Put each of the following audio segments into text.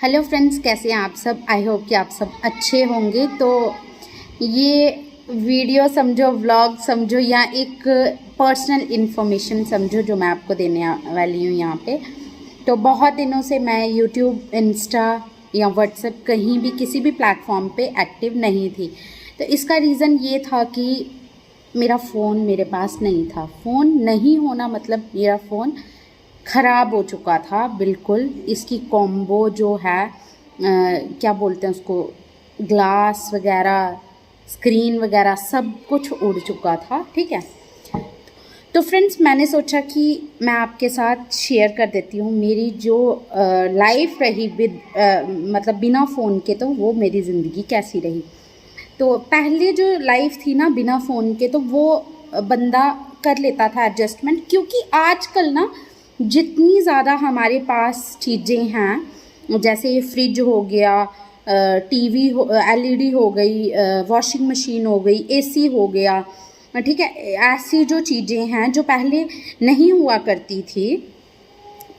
Hello friends, कैसे हैं आप सब। आई होप कि आप सब अच्छे होंगे। तो ये वीडियो समझो, व्लॉग समझो, या एक पर्सनल इन्फॉर्मेशन समझो जो मैं आपको देने वाली हूँ यहाँ पे। तो बहुत दिनों से मैं यूट्यूब, इंस्टा या व्हाट्सएप कहीं भी किसी भी प्लेटफॉर्म पे एक्टिव नहीं थी। तो इसका रीज़न ये था कि मेरा फ़ोन मेरे पास नहीं था। फ़ोन नहीं होना मतलब मेरा फ़ोन ख़राब हो चुका था बिल्कुल। इसकी कॉम्बो जो है क्या बोलते हैं उसको, ग्लास वगैरह, स्क्रीन वगैरह सब कुछ उड़ चुका था। ठीक है, तो फ्रेंड्स मैंने सोचा कि मैं आपके साथ शेयर कर देती हूँ मेरी जो लाइफ रही मतलब बिना फ़ोन के, तो वो मेरी ज़िंदगी कैसी रही। तो पहले जो लाइफ थी ना बिना फ़ोन के, तो वो बंदा कर लेता था एडजस्टमेंट, क्योंकि आजकल ना जितनी ज़्यादा हमारे पास चीज़ें हैं, जैसे ये फ्रिज हो गया, टीवी हो, एलईडी हो गई, वॉशिंग मशीन हो गई, एसी हो गया, ठीक है, ऐसी जो चीज़ें हैं जो पहले नहीं हुआ करती थी,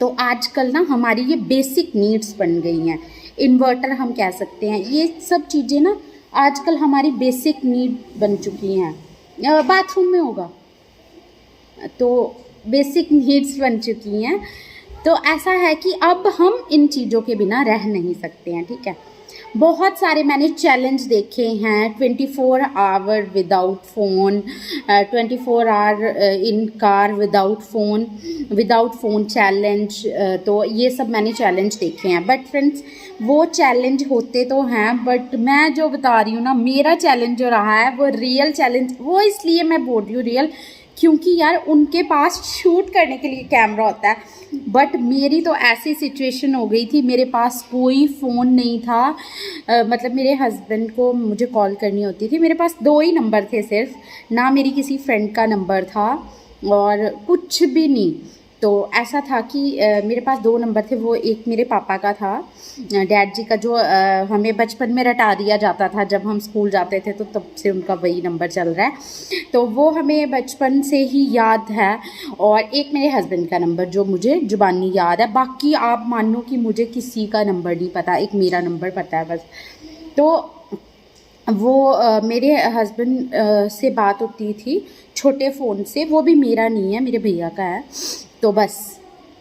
तो आजकल ना हमारी ये बेसिक नीड्स बन गई हैं। इन्वर्टर हम कह सकते हैं, ये सब चीज़ें ना आजकल हमारी बेसिक नीड बन चुकी हैं। बाथरूम में होगा तो बेसिक नीड्स बन चुकी हैं। तो ऐसा है कि अब हम इन चीज़ों के बिना रह नहीं सकते हैं। ठीक है, बहुत सारे मैंने चैलेंज देखे हैं, 24 hour without phone, 24 hour in car without phone challenge. तो ये सब मैंने चैलेंज देखे हैं। बट फ्रेंड्स, वो चैलेंज होते तो हैं, बट मैं जो बता रही हूँ ना, मेरा चैलेंज जो रहा है वो रियल चैलेंज। वो इसलिए मैं बोल रही हूँ रियल, क्योंकि यार उनके पास शूट करने के लिए कैमरा होता है, बट मेरी तो ऐसी सिचुएशन हो गई थी, मेरे पास कोई फ़ोन नहीं था। मतलब मेरे हस्बैंड को मुझे कॉल करनी होती थी, मेरे पास 2 ही नंबर थे सिर्फ, ना मेरी किसी फ्रेंड का नंबर था और कुछ भी नहीं। तो ऐसा था कि मेरे पास 2 नंबर थे। वो एक मेरे पापा का था, डैड जी का, जो हमें बचपन में रटा दिया जाता था जब हम स्कूल जाते थे, तो तब से उनका वही नंबर चल रहा है, तो वो हमें बचपन से ही याद है। और एक मेरे हस्बैंड का नंबर जो मुझे ज़ुबानी याद है, बाकी आप मान लो कि मुझे किसी का नंबर नहीं पता, एक मेरा नंबर पता है बस। तो वो मेरे हस्बैंड से बात होती थी छोटे फ़ोन से, वो भी मेरा नहीं है, मेरे भैया का है, तो बस।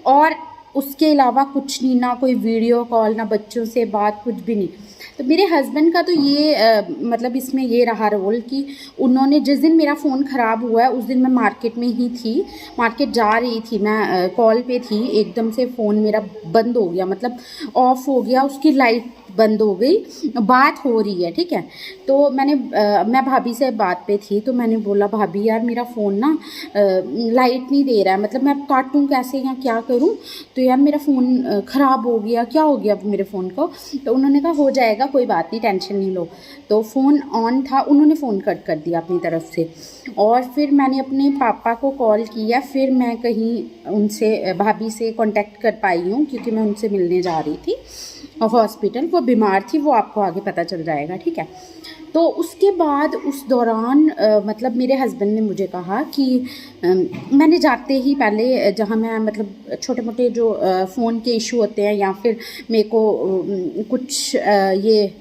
और उसके अलावा कुछ नहीं, ना कोई वीडियो कॉल, ना बच्चों से बात, कुछ भी नहीं। तो मेरे हस्बैंड का तो ये मतलब इसमें ये रहा रोल कि उन्होंने, जिस दिन मेरा फ़ोन ख़राब हुआ है उस दिन मैं मार्केट में ही थी, मार्केट जा रही थी, मैं कॉल पे थी, एकदम से फ़ोन मेरा बंद हो गया, मतलब ऑफ़ हो गया, उसकी लाइट बंद हो गई, बात हो रही है। ठीक है, तो मैं भाभी से बात पे थी, तो मैंने बोला भाभी यार मेरा फ़ोन ना लाइट नहीं दे रहा है, मतलब मैं काटूँ कैसे या क्या करूँ, तो यार मेरा फ़ोन ख़राब हो गया, क्या हो गया मेरे फ़ोन को। तो उन्होंने कहा हो जाएगा, कोई बात नहीं, टेंशन नहीं लो। तो फ़ोन ऑन था, उन्होंने फ़ोन कट कर दिया अपनी तरफ से, और फिर मैंने अपने पापा को कॉल किया, फिर मैं कहीं उनसे, भाभी से कांटेक्ट कर पाई हूँ, क्योंकि मैं उनसे मिलने जा रही थी हॉस्पिटल, वो बीमार थी, वो आपको आगे पता चल जाएगा। ठीक है, तो उसके बाद उस दौरान मतलब मेरे हस्बैंड ने मुझे कहा कि मैंने जाते ही पहले, जहाँ मैं मतलब छोटे मोटे जो फ़ोन के इशू होते हैं, या फिर मेरे को कुछ ये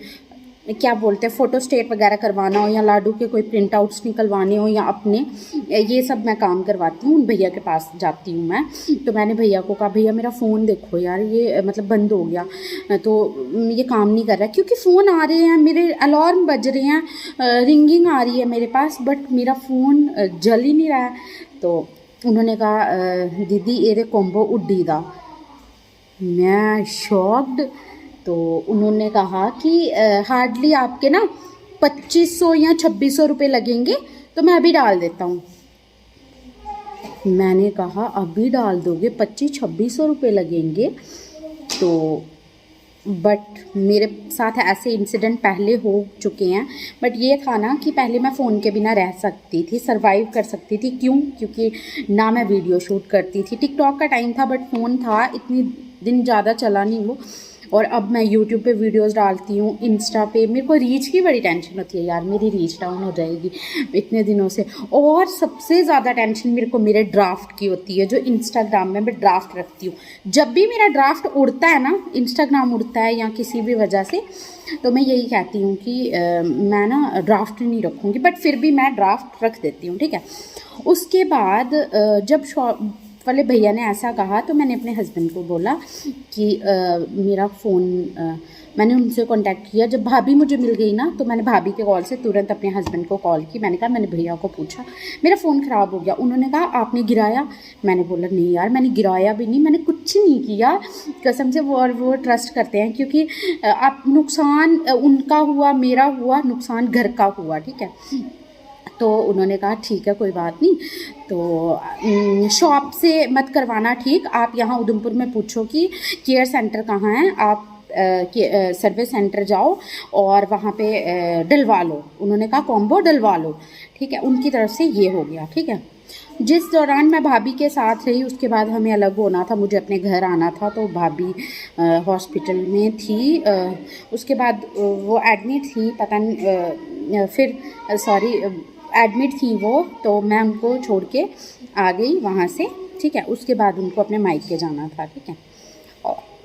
क्या बोलते हैं, फ़ोटो स्टेट वगैरह करवाना हो, या लाडू के कोई प्रिंट आउट्स निकलवाने हो, या अपने, ये सब मैं काम करवाती हूँ, भैया के पास जाती हूँ मैं। तो मैंने भैया को कहा भैया मेरा फ़ोन देखो यार, ये मतलब बंद हो गया, तो ये काम नहीं कर रहा है, क्योंकि फ़ोन आ रहे हैं, मेरे अलार्म बज रहे हैं, रिंगिंग आ रही है मेरे पास, बट मेरा फ़ोन जल ही नहीं रहा है। तो उन्होंने कहा दीदी ये कॉम्बो उड्डी दा। मैं शॉक्ड। तो उन्होंने कहा कि हार्डली आपके ना 2500 या 2600 रुपये लगेंगे, तो मैं अभी डाल देता हूँ। मैंने कहा अभी डाल दोगे, 2500-2600 रुपये लगेंगे? तो बट मेरे साथ ऐसे इंसिडेंट पहले हो चुके हैं, बट ये था ना कि पहले मैं फ़ोन के बिना रह सकती थी, सर्वाइव कर सकती थी। क्यों? क्योंकि ना मैं वीडियो शूट करती थी, टिकटॉक का टाइम था, बट फ़ोन था, इतनी दिन ज़्यादा चला नहीं वो, और अब मैं यूट्यूब पे वीडियोस डालती हूँ, इंस्टा पे। मेरे को रीच की बड़ी टेंशन होती है यार, मेरी रीच डाउन हो जाएगी इतने दिनों से। और सबसे ज़्यादा टेंशन मेरे को मेरे ड्राफ्ट की होती है, जो इंस्टाग्राम में मैं ड्राफ्ट रखती हूँ। जब भी मेरा ड्राफ्ट उड़ता है ना, इंस्टाग्राम उड़ता है या किसी भी वजह से, तो मैं यही कहती हूँ कि मैं ना ड्राफ्ट नहीं रखूँगी, बट फिर भी मैं ड्राफ्ट रख देती हूँ, ठीक है। उसके बाद जब शॉप वाले भैया ने ऐसा कहा तो मैंने अपने हस्बैंड को बोला कि मेरा फ़ोन, मैंने उनसे कांटेक्ट किया। जब भाभी मुझे मिल गई ना, तो मैंने भाभी के कॉल से तुरंत अपने हस्बैंड को कॉल की। मैंने कहा, मैंने भैया को पूछा, मेरा फ़ोन ख़राब हो गया। उन्होंने कहा, आपने गिराया? मैंने बोला, नहीं यार, मैंने गिराया भी नहीं, मैंने कुछ नहीं किया कसम से। वो ट्रस्ट करते हैं, क्योंकि आप नुकसान उनका हुआ, मेरा हुआ, नुकसान घर का हुआ, ठीक है। तो उन्होंने कहा, ठीक है, कोई बात नहीं, तो शॉप से मत करवाना, ठीक, आप यहाँ उधमपुर में पूछो कि केयर सेंटर कहाँ है, आप सर्विस सेंटर जाओ और वहाँ पे डलवा लो। उन्होंने कहा कॉम्बो डलवा लो, ठीक है। उनकी तरफ से ये हो गया, ठीक है। जिस दौरान मैं भाभी के साथ रही, उसके बाद हमें अलग होना था, मुझे अपने घर आना था, तो भाभी हॉस्पिटल में थी। उसके बाद वो एडमिट थी, पता नहीं फिर सॉरी एडमिट थी वो, तो मैं उनको छोड़ के आ गई वहाँ से, ठीक है। उसके बाद उनको अपने मायके जाना था, ठीक है।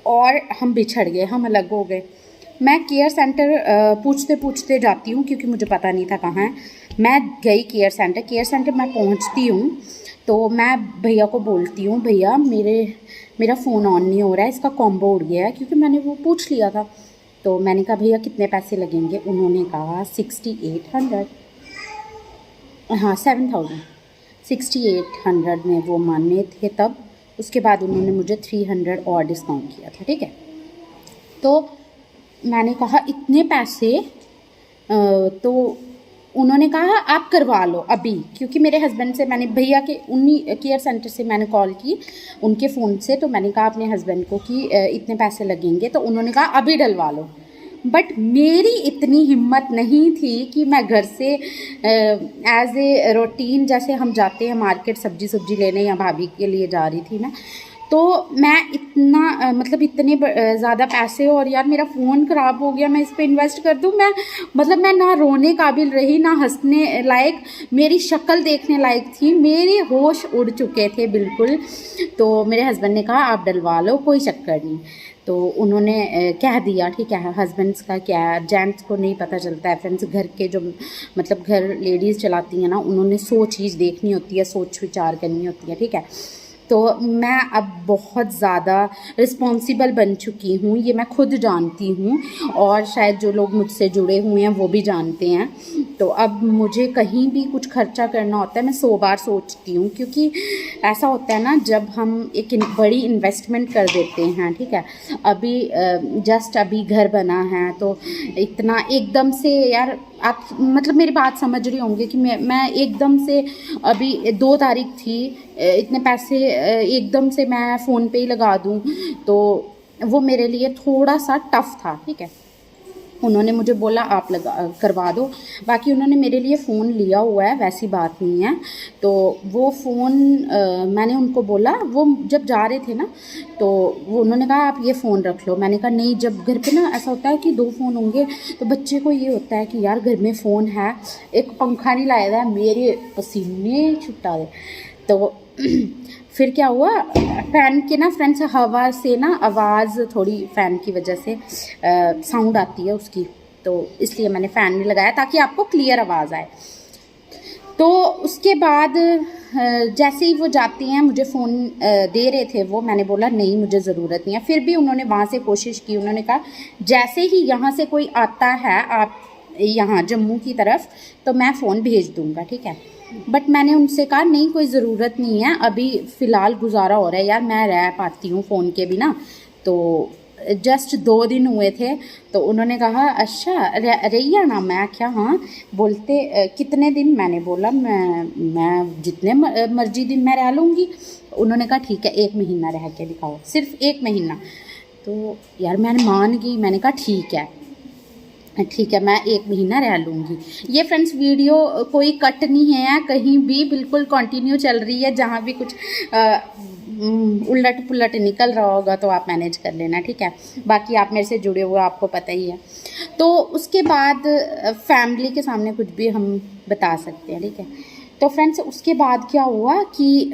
और हम बिछड़ गए, हम अलग हो गए। मैं केयर सेंटर पूछते पूछते जाती हूँ, क्योंकि मुझे पता नहीं था कहाँ है। मैं गई केयर सेंटर मैं पहुँचती हूँ, तो मैं भैया को बोलती हूँ, भैया मेरा फ़ोन ऑन नहीं हो रहा है, इसका कॉम्बो उड़ गया है, क्योंकि मैंने वो पूछ लिया था। तो मैंने कहा, भैया कितने पैसे लगेंगे? उन्होंने कहा 6800, हाँ 7000, 6800 में वो माने थे तब। उसके बाद उन्होंने मुझे 300 और डिस्काउंट किया था, ठीक है। तो मैंने कहा इतने पैसे, तो उन्होंने कहा आप करवा लो अभी, क्योंकि मेरे हस्बैंड से मैंने भैया के उन्हीं केयर सेंटर से मैंने कॉल की उनके फ़ोन से। तो मैंने कहा अपने हस्बैंड को कि इतने पैसे लगेंगे, तो उन्होंने कहा अभी डलवा लो। बट मेरी इतनी हिम्मत नहीं थी कि मैं घर से एज ए रूटीन, जैसे हम जाते हैं मार्केट सब्जी लेने, या भाभी के लिए जा रही थी मैं, तो मैं इतना मतलब इतने ज़्यादा पैसे, और यार मेरा फ़ोन ख़राब हो गया, मैं इस पर इन्वेस्ट कर दूँ? मैं ना रोने काबिल रही, ना हंसने लायक, मेरी शक्ल देखने लायक थी, मेरे होश उड़ चुके थे बिल्कुल। तो मेरे हस्बैंड ने कहा आप डलवा लो, कोई चक्कर नहीं। तो उन्होंने कह दिया, ठीक है। हस्बैंड्स का क्या है, जेंट्स को नहीं पता चलता है फ्रेंड्स, घर के जो मतलब घर लेडीज़ चलाती हैं ना, उन्होंने 100 चीज़ देखनी होती है, सोच विचार करनी होती है, ठीक है। तो मैं अब बहुत ज़्यादा रिस्पॉन्सिबल बन चुकी हूँ, ये मैं खुद जानती हूँ, और शायद जो लोग मुझसे जुड़े हुए हैं वो भी जानते हैं। तो अब मुझे कहीं भी कुछ खर्चा करना होता है, मैं 100 बार सोचती हूँ, क्योंकि ऐसा होता है ना, जब हम एक बड़ी इन्वेस्टमेंट कर देते हैं, ठीक है। अभी जस्ट अभी घर बना है, तो इतना एकदम से यार, आप मतलब मेरी बात समझ रहे होंगे कि मैं एकदम से, अभी 2 तारीख थी, इतने पैसे एकदम से मैं फ़ोन पे ही लगा दूँ, तो वो मेरे लिए थोड़ा सा टफ़ था, ठीक है। उन्होंने मुझे बोला आप करवा दो, बाकी उन्होंने मेरे लिए फ़ोन लिया हुआ है, वैसी बात नहीं है। तो वो फ़ोन मैंने उनको बोला, वो जब जा रहे थे ना, तो वो उन्होंने कहा आप ये फ़ोन रख लो। मैंने कहा नहीं, जब घर पे ना ऐसा होता है कि 2 फ़ोन होंगे, तो बच्चे को ये होता है कि यार घर में फ़ोन है, एक पंखा नहीं लाया है, मेरे पसीने छुटा दे। तो फिर क्या हुआ, फ़ैन के ना फ्रेंड्स, हवा से ना आवाज़ थोड़ी फ़ैन की वजह से साउंड आती है उसकी, तो इसलिए मैंने फ़ैन नहीं लगाया ताकि आपको क्लियर आवाज़ आए। तो उसके बाद जैसे ही वो जाती हैं, मुझे फ़ोन दे रहे थे वो, मैंने बोला नहीं मुझे ज़रूरत नहीं है। फिर भी उन्होंने वहाँ से कोशिश की, उन्होंने कहा जैसे ही यहाँ से कोई आता है आप यहाँ जम्मू की तरफ, तो मैं फ़ोन भेज दूँगा, ठीक है। बट मैंने उनसे कहा नहीं, कोई ज़रूरत नहीं है, अभी फ़िलहाल गुजारा हो रहा है यार, मैं रह पाती हूँ फ़ोन के बिना। तो जस्ट 2 दिन हुए थे, तो उन्होंने कहा अच्छा रही है ना। मैं क्या, हाँ। बोलते कितने दिन? मैंने बोला मैं जितने मर्जी दिन मैं रह लूँगी। उन्होंने कहा ठीक है, 1 महीना रह के दिखाओ, सिर्फ 1 महीना। तो यार मैंने मान गई, मैंने कहा ठीक है, मैं 1 महीना रह लूँगी। ये फ्रेंड्स वीडियो कोई कट नहीं है कहीं भी, बिल्कुल कंटिन्यू चल रही है। जहाँ भी कुछ उलट पुलट निकल रहा होगा तो आप मैनेज कर लेना, ठीक है। बाकी आप मेरे से जुड़े हुए, आपको पता ही है। तो उसके बाद फैमिली के सामने कुछ भी हम बता सकते हैं, ठीक है। तो फ्रेंड्स उसके बाद क्या हुआ कि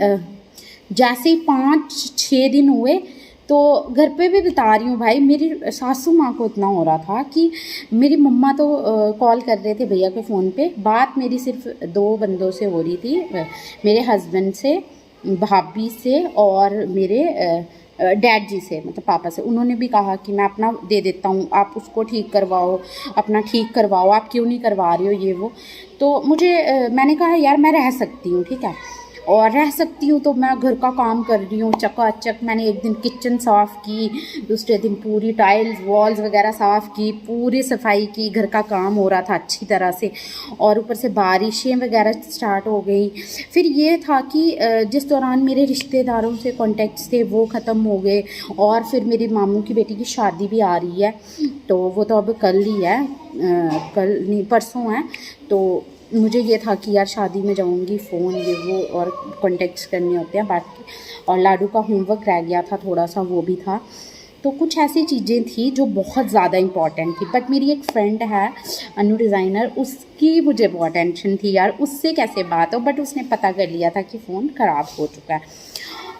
जैसे ही 5-6 दिन हुए तो घर पे भी बता रही हूँ भाई, मेरी सासू माँ को इतना हो रहा था कि मेरी मम्मा तो कॉल कर रहे थे भैया के फ़ोन पे। बात मेरी सिर्फ 2 बंदों से हो रही थी, मेरे हस्बैंड से, भाभी से और मेरे डैड जी से, मतलब पापा से। उन्होंने भी कहा कि मैं अपना दे देता हूँ, आप उसको ठीक करवाओ, अपना ठीक करवाओ, आप क्यों नहीं करवा रहे हो ये वो। तो मुझे मैंने कहा यार मैं रह सकती हूँ, ठीक है, और रह सकती हूँ तो मैं घर का काम कर रही हूँ चकाचक। मैंने एक दिन किचन साफ़ की, दूसरे दिन पूरी टाइल्स वॉल्स वगैरह साफ़ की, पूरी सफाई की, घर का काम हो रहा था अच्छी तरह से। और ऊपर से बारिशें वगैरह स्टार्ट हो गई। फिर ये था कि जिस दौरान मेरे रिश्तेदारों से कॉन्टेक्ट्स थे वो ख़त्म हो गए। और फिर मेरी मामू की बेटी की शादी भी आ रही है, तो वो तो अब कल ही है, कल नहीं परसों है। तो मुझे ये था कि यार शादी में जाऊंगी, फ़ोन ये वो और कॉन्टेक्ट्स करने होते हैं बाकी। और लाडू का होमवर्क रह गया था थोड़ा सा, वो भी था। तो कुछ ऐसी चीज़ें थी जो बहुत ज़्यादा इम्पॉर्टेंट थी। बट मेरी एक फ्रेंड है अनु डिज़ाइनर, उसकी मुझे बहुत टेंशन थी यार, उससे कैसे बात हो। बट उसने पता कर लिया था कि फ़ोन ख़राब हो चुका है।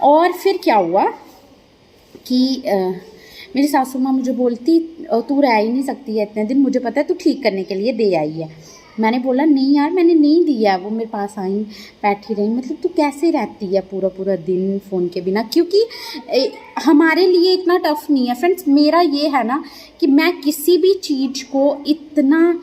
और फिर क्या हुआ कि मेरी सासू माँ मुझे बोलती तू रह ही नहीं सकती है इतने दिन, मुझे पता है तू ठीक करने के लिए दे आई है। मैंने बोला नहीं यार मैंने नहीं दिया, वो मेरे पास आई बैठी रही। मतलब तू कैसे रहती है पूरा पूरा दिन फ़ोन के बिना, क्योंकि हमारे लिए इतना टफ़ नहीं है फ्रेंड्स। मेरा ये है ना कि मैं किसी भी चीज़ को इतना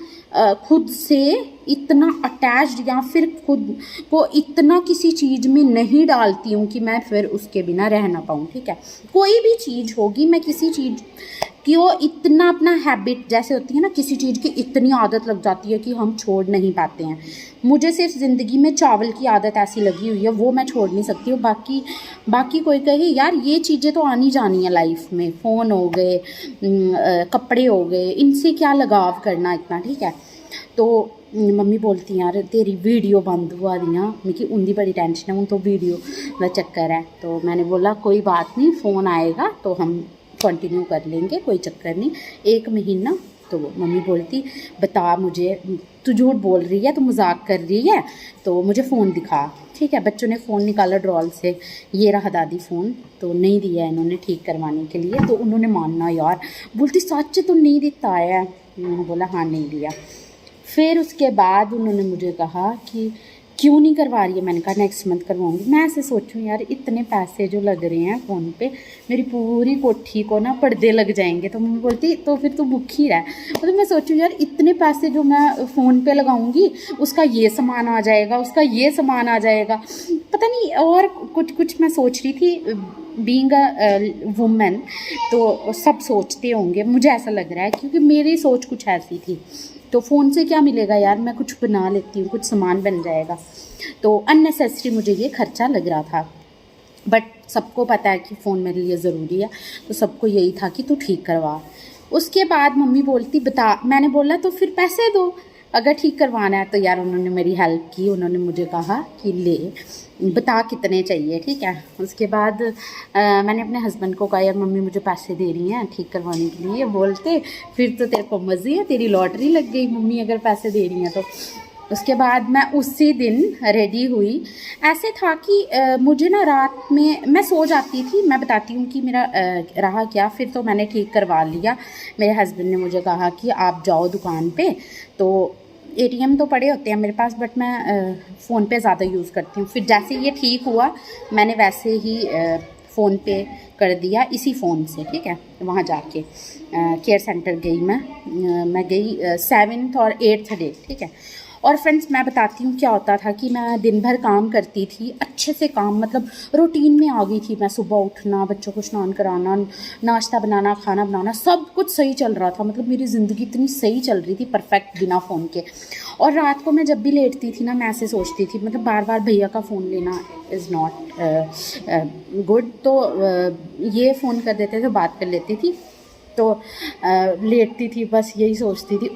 खुद से इतना अटैच्ड या फिर खुद को इतना किसी चीज़ में नहीं डालती हूँ कि मैं फिर उसके बिना रह ना पाऊँ, ठीक है। कोई भी चीज़ होगी, मैं किसी चीज़ कि वो इतना अपना हैबिट जैसे होती है ना, किसी चीज़ की इतनी आदत लग जाती है कि हम छोड़ नहीं पाते हैं। मुझे सिर्फ ज़िंदगी में चावल की आदत ऐसी लगी हुई है, वो मैं छोड़ नहीं सकती हूँ। बाकी कोई कहे यार ये चीज़ें तो आनी जानी है लाइफ में, फ़ोन हो गए, कपड़े हो गए, इनसे क्या लगाव करना इतना, ठीक है। तो मम्मी बोलती यार तेरी वीडियो बंद हुआ दियाँ, मिगी उनकी बड़ी टेंशन है, उन तो वीडियो का चक्कर है। तो मैंने बोला कोई बात नहीं, फ़ोन आएगा तो हम कंटिन्यू कर लेंगे, कोई चक्कर नहीं, 1 महीना। तो मम्मी बोलती बता मुझे, तू झूठ बोल रही है, तू मजाक कर रही है, तो मुझे फ़ोन दिखा, ठीक है। बच्चों ने फ़ोन निकाला ड्रॉल से, ये रहा दादी फ़ोन। तो नहीं दिया इन्होंने ठीक करवाने के लिए, तो उन्होंने मानना यार, बोलती सच तो नहीं देता है। उन्होंने बोला हाँ नहीं दिया। फिर उसके बाद उन्होंने मुझे कहा कि क्यों नहीं करवा रही है। मैंने कहा नेक्स्ट मंथ करवाऊँगी। मैं ऐसे सोचूं यार इतने पैसे जो लग रहे हैं फ़ोन पे, मेरी पूरी कोठी को ना पर्दे लग जाएंगे। तो मम्मी बोलती तो फिर तू भूखी रह। मतलब मैं सोचूं यार इतने पैसे जो मैं फ़ोन पे लगाऊंगी, उसका ये सामान आ जाएगा, उसका ये सामान आ जाएगा, पता नहीं। और कुछ मैं सोच रही थी, बीइंग अ वुमेन तो सब सोचते होंगे, मुझे ऐसा लग रहा है, क्योंकि मेरी सोच कुछ ऐसी थी। तो फ़ोन से क्या मिलेगा यार, मैं कुछ बना लेती हूँ, कुछ सामान बन जाएगा। तो अननेसेसरी मुझे ये खर्चा लग रहा था। बट सबको पता है कि फ़ोन मेरे लिए ज़रूरी है, तो सबको यही था कि तू ठीक करवा। उसके बाद मम्मी बोलती बता। मैंने बोला तो फिर पैसे दो अगर ठीक करवाना है। तो यार उन्होंने मेरी हेल्प की, उन्होंने मुझे कहा कि ले बता कितने चाहिए, ठीक है। उसके बाद मैंने अपने हस्बैंड को कहा यार मम्मी मुझे पैसे दे रही हैं ठीक करवाने के लिए। बोलते फिर तो तेरे को मज़े है, तेरी लॉटरी लग गई मम्मी अगर पैसे दे रही हैं तो। उसके बाद मैं उसी दिन रेडी हुई। ऐसे था कि मुझे ना रात में मैं सो जाती थी। मैं बताती हूँ कि मेरा रहा क्या। फिर तो मैंने ठीक करवा लिया। मेरे हस्बैंड ने मुझे कहा कि आप जाओ दुकान पे, तो एटीएम तो पड़े होते हैं मेरे पास, बट मैं फ़ोन पे ज़्यादा यूज़ करती हूँ। फिर जैसे ये ठीक हुआ मैंने वैसे ही फ़ोन पे कर दिया इसी फ़ोन से, ठीक है। वहाँ जाके केयर सेंटर गई मैं गई 7th और 8th डे, ठीक है। और फ्रेंड्स मैं बताती हूँ क्या होता था कि मैं दिन भर काम करती थी, अच्छे से काम, मतलब रूटीन में आ गई थी मैं। सुबह उठना, बच्चों को स्नान कराना, नाश्ता बनाना, खाना बनाना, सब कुछ सही चल रहा था। मतलब मेरी ज़िंदगी इतनी सही चल रही थी, परफेक्ट, बिना फ़ोन के। और रात को मैं जब भी लेटती थी ना, मैं ऐसे सोचती थी, मतलब बार बार भैया का फ़ोन लेना इज़ नॉट गुड। तो ये फ़ोन कर देते थे, बात कर लेती थी। तो लेटती थी, बस यही सोचती थी।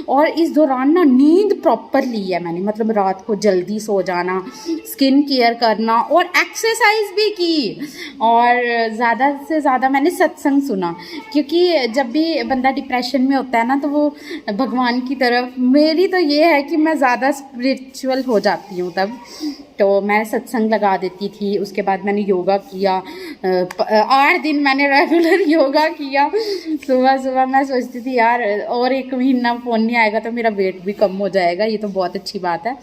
और इस दौरान ना नींद प्रॉपर ली है मैंने, मतलब रात को जल्दी सो जाना, स्किन केयर करना और एक्सरसाइज भी की, और ज़्यादा से ज़्यादा मैंने सत्संग सुना, क्योंकि जब भी बंदा डिप्रेशन में होता है ना तो वो भगवान की तरफ, मेरी तो ये है कि मैं ज़्यादा स्पिरिचुअल हो जाती हूँ तब, तो मैं सत्संग लगा देती थी। उसके बाद मैंने योगा किया, 8 दिन मैंने रेगुलर योगा किया। सुबह सुबह मैं सोचती थी यार और 1 महीना फ़ोन नहीं आएगा तो मेरा वेट भी कम हो जाएगा, ये तो बहुत अच्छी बात है।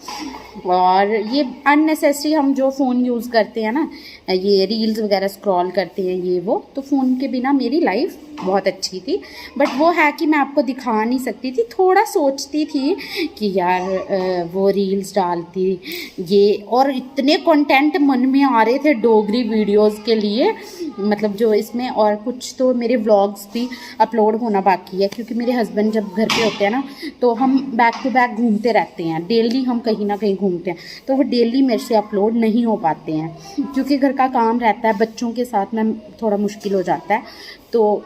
और ये अननेसेसरी हम जो फ़ोन यूज़ करते हैं ना, ये रील्स वगैरह स्क्रॉल करते हैं ये वो, तो फ़ोन के बिना मेरी लाइफ बहुत अच्छी थी। बट वो है कि मैं आपको दिखा नहीं सकती थी, थोड़ा सोचती थी कि यार वो रील्स डालती ये, और इतने कंटेंट मन में आ रहे थे डोगरी वीडियोस के लिए, मतलब जो इसमें, और कुछ तो मेरे व्लॉग्स भी अपलोड होना बाकी है, क्योंकि मेरे हस्बैंड जब घर पे होते हैं ना तो हम बैक टू बैक घूमते रहते हैं, डेली हम कहीं ना कहीं घूमते हैं, तो वो डेली मेरे से अपलोड नहीं हो पाते हैं, क्योंकि घर का काम रहता है, बच्चों के साथ में थोड़ा मुश्किल हो जाता है। तो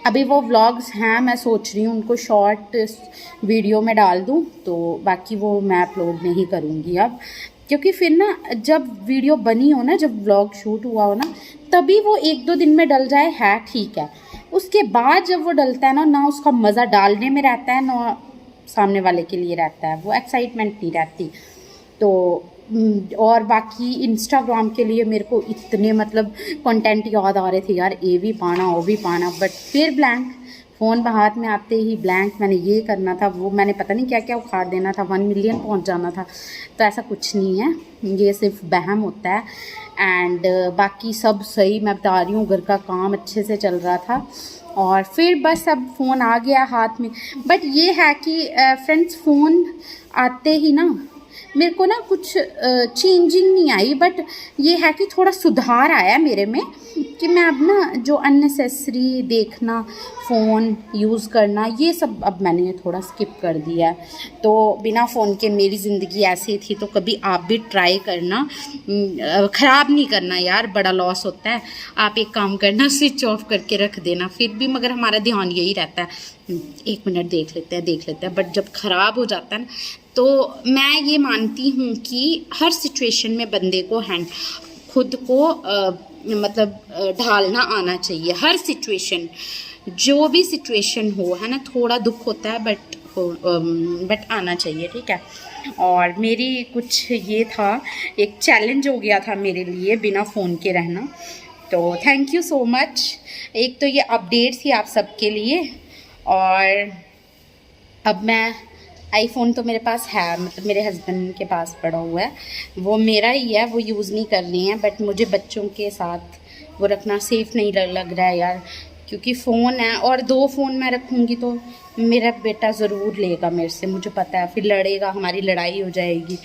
अभी वो व्लॉग्स हैं, मैं सोच रही हूँ उनको शॉर्ट वीडियो में डाल दूँ, तो बाकी वो मैं अपलोड नहीं करूँगी अब, क्योंकि फिर ना जब वीडियो बनी हो ना, जब व्लॉग शूट हुआ हो ना, तभी वो 1-2 दिन में डल जाए है ठीक है, उसके बाद जब वो डलता है ना उसका मज़ा डालने में रहता है ना सामने वाले के लिए रहता है, वो एक्साइटमेंट नहीं रहती। तो और बाकी इंस्टाग्राम के लिए मेरे को इतने मतलब कंटेंट याद आ रहे थे यार, ये भी पाना वो भी पाना, बट फिर ब्लैंक, फ़ोन हाथ में आते ही ब्लैंक, मैंने ये करना था, वो मैंने पता नहीं क्या क्या उखाड़ देना था, 1 मिलियन पहुंच जाना था, तो ऐसा कुछ नहीं है, ये सिर्फ बहम होता है। एंड बाकी सब सही, मैं बता रही हूँ घर का काम अच्छे से चल रहा था, और फिर बस अब फ़ोन आ गया हाथ में। बट ये है कि फ्रेंड्स, फ़ोन आते ही ना मेरे को ना कुछ चेंजिंग नहीं आई, बट ये है कि थोड़ा सुधार आया मेरे में, कि मैं अब ना जो अननेसेसरी देखना, फ़ोन यूज़ करना, ये सब अब मैंने थोड़ा स्किप कर दिया है। तो बिना फ़ोन के मेरी ज़िंदगी ऐसी थी, तो कभी आप भी ट्राई करना, ख़राब नहीं करना यार, बड़ा लॉस होता है। आप एक काम करना, स्विच ऑफ करके रख देना, फिर भी मगर हमारा ध्यान यही रहता है 1 मिनट देख लेते हैं, बट जब ख़राब हो जाता है ना, तो मैं ये मानती हूँ कि हर सिचुएशन में बंदे को खुद को ढालना आना चाहिए, हर सिचुएशन, जो भी सिचुएशन हो, है ना, थोड़ा दुख होता है बट आना चाहिए, ठीक है। और मेरी कुछ ये था, एक चैलेंज हो गया था मेरे लिए बिना फ़ोन के रहना, तो थैंक यू सो मच। एक तो ये अपडेट थी आप सबके लिए, और अब मैं आईफोन तो मेरे पास है, मतलब मेरे हस्बैंड के पास पड़ा हुआ है, वो मेरा ही है, वो यूज़ नहीं कर रही हैं, बट मुझे बच्चों के साथ वो रखना सेफ़ नहीं लग रहा है यार, क्योंकि फ़ोन है, और 2 फ़ोन मैं रखूँगी तो मेरा बेटा ज़रूर लेगा मेरे से, मुझे पता है, फिर लड़ेगा, हमारी लड़ाई हो जाएगी,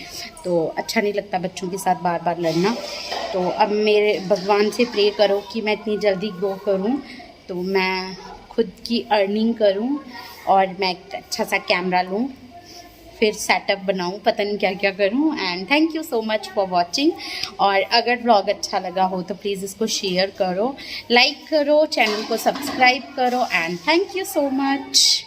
तो अच्छा नहीं लगता बच्चों के साथ बार बार लड़ना। तो अब मेरे भगवान से प्रे करो कि मैं इतनी जल्दी ग्रो करूँ, तो मैं खुद की अर्निंग करूँ, और मैं एक अच्छा सा कैमरा लूँ, फिर सेटअप बनाऊँ, पता नहीं क्या क्या करूँ। And thank you so much for watching, और अगर ब्लॉग अच्छा लगा हो तो प्लीज़ इसको शेयर करो, लाइक करो, चैनल को सब्सक्राइब करो, and thank you so much.